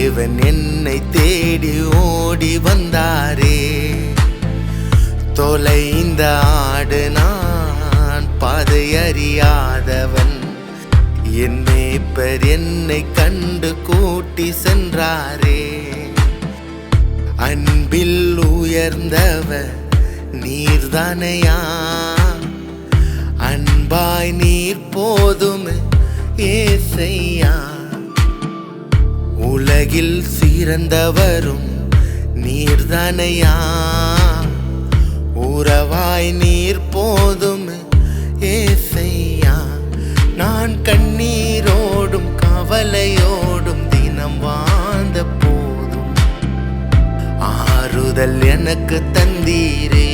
தேவன் என்னை தேடி ஓடி வந்தாரே. தொலைந்த ஆடு நான், பாதை அறியாதவன், என் மேய்ப்பர் என்னை கண்டு கூட்டி சென்றாரே. அன்பில் உயர்ந்தவர் நீர்தானையா, அன்பாய் நீர் போதும் ஏசையா. உலகில் சிறந்தவரும் நீர்தானையா, உறவாய் நீர் போதும் ஏசையா. நான் கண்ணீரோடும் கவலையோடும் தினம் வாழ்ந்த போதும் ஆறுதல் எனக்கு தந்தீரே.